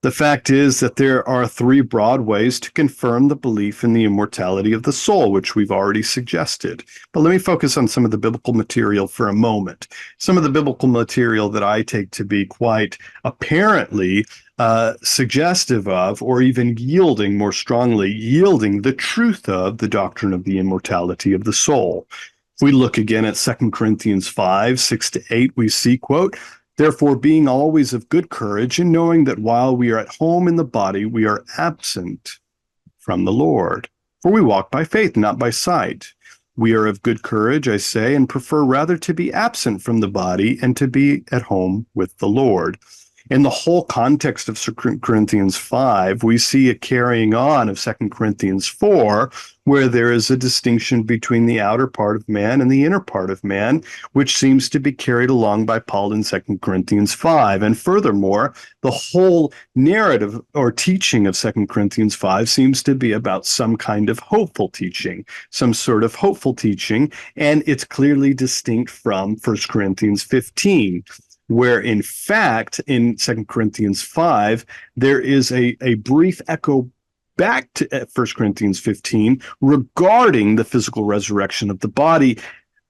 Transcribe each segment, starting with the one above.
The fact is that there are three broad ways to confirm the belief in the immortality of the soul, which we've already suggested. But let me focus on some of the biblical material for a moment. Some of the biblical material that I take to be quite apparently suggestive of, or even yielding more strongly, yielding the truth of the doctrine of the immortality of the soul. If we look again at 2 Corinthians 5, 6-8, we see, quote, "Therefore, being always of good courage, and knowing that while we are at home in the body, we are absent from the Lord. For we walk by faith, not by sight. We are of good courage, I say, and prefer rather to be absent from the body and to be at home with the Lord." In the whole context of 2 Corinthians 5, we see a carrying on of 2 Corinthians 4, where there is a distinction between the outer part of man and the inner part of man, which seems to be carried along by Paul in 2 Corinthians 5. And furthermore, the whole narrative or teaching of 2 Corinthians 5 seems to be about some kind of hopeful teaching, some sort of hopeful teaching, and it's clearly distinct from 1 Corinthians 15. Where in fact, in 2 Corinthians 5, there is a brief echo back to 1 Corinthians 15 regarding the physical resurrection of the body,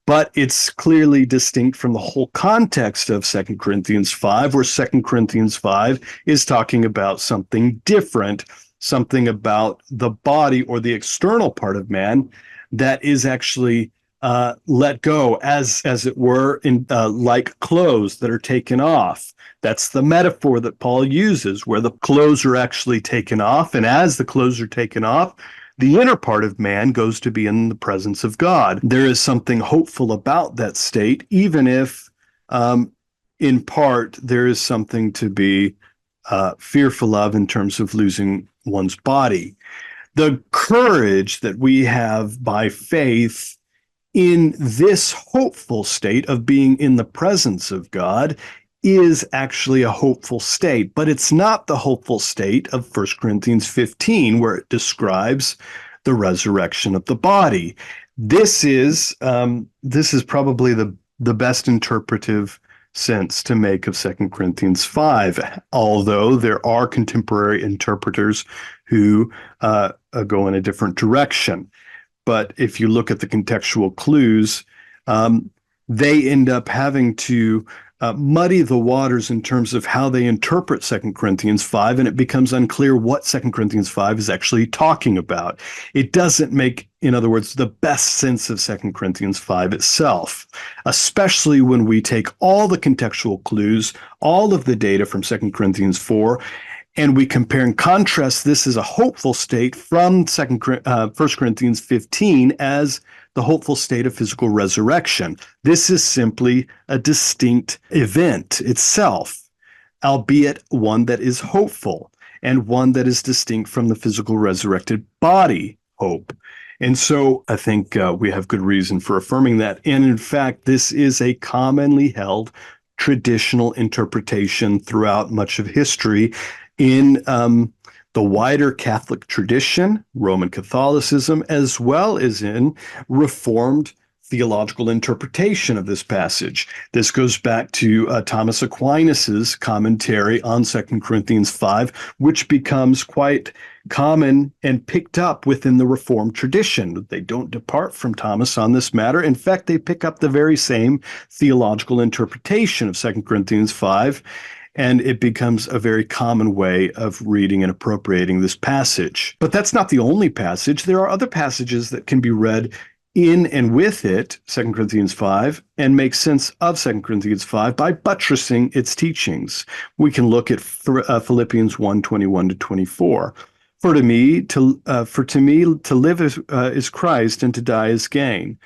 but it's clearly distinct from the whole context of 2 Corinthians 5, where 2 Corinthians 5 is talking about something different, something about the body or the external part of man that is actually let go, as it were, in like clothes that are taken off. That's the metaphor that Paul uses, where the clothes are actually taken off, and as the clothes are taken off, the inner part of man goes to be in the presence of God. There is something hopeful about that state, even if, in part, there is something to be fearful of in terms of losing one's body. The courage that we have by faith in this hopeful state of being in the presence of God is actually a hopeful state, but it's not the hopeful state of 1 Corinthians 15, where it describes the resurrection of the body. This is probably the best interpretive sense to make of 2 Corinthians 5, although there are contemporary interpreters who go in a different direction. But if you look at the contextual clues, they end up having to muddy the waters in terms of how they interpret 2 Corinthians 5, and it becomes unclear what 2 Corinthians 5 is actually talking about. It doesn't make, in other words, the best sense of 2 Corinthians 5 itself, especially when we take all the contextual clues, all of the data from 2 Corinthians 4, and we compare and contrast this as a hopeful state from 1 Corinthians 15 as the hopeful state of physical resurrection. This is simply a distinct event itself, albeit one that is hopeful and one that is distinct from the physical resurrected body hope. And so I think we have good reason for affirming that. And in fact, this is a commonly held traditional interpretation throughout much of history in the wider Catholic tradition, Roman Catholicism, as well as in Reformed theological interpretation of this passage. This goes back to Thomas Aquinas's commentary on 2 Corinthians 5, which becomes quite common and picked up within the Reformed tradition. They don't depart from Thomas on this matter. In fact, they pick up the very same theological interpretation of 2 Corinthians 5, and it becomes a very common way of reading and appropriating this passage. But that's not the only passage. There are other passages that can be read in and with it, 2 Corinthians 5, and make sense of 2 Corinthians 5 by buttressing its teachings. We can look at Philippians 1:21-24. For to me to live is Christ, and to die is gain.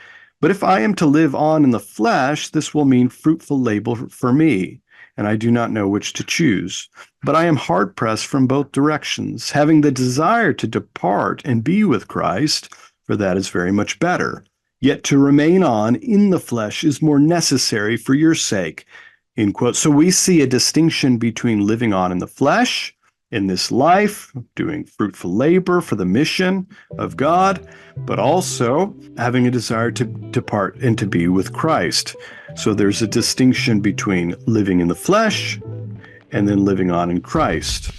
But if I am to live on in the flesh, this will mean fruitful labor for me, and I do not know which to choose. But I am hard-pressed from both directions, having the desire to depart and be with Christ, for that is very much better. Yet to remain on in the flesh is more necessary for your sake. End quote. So we see a distinction between living on in the flesh, in this life, doing fruitful labor for the mission of God, but also having a desire to depart and to be with Christ. So there's a distinction between living in the flesh and then living on in Christ.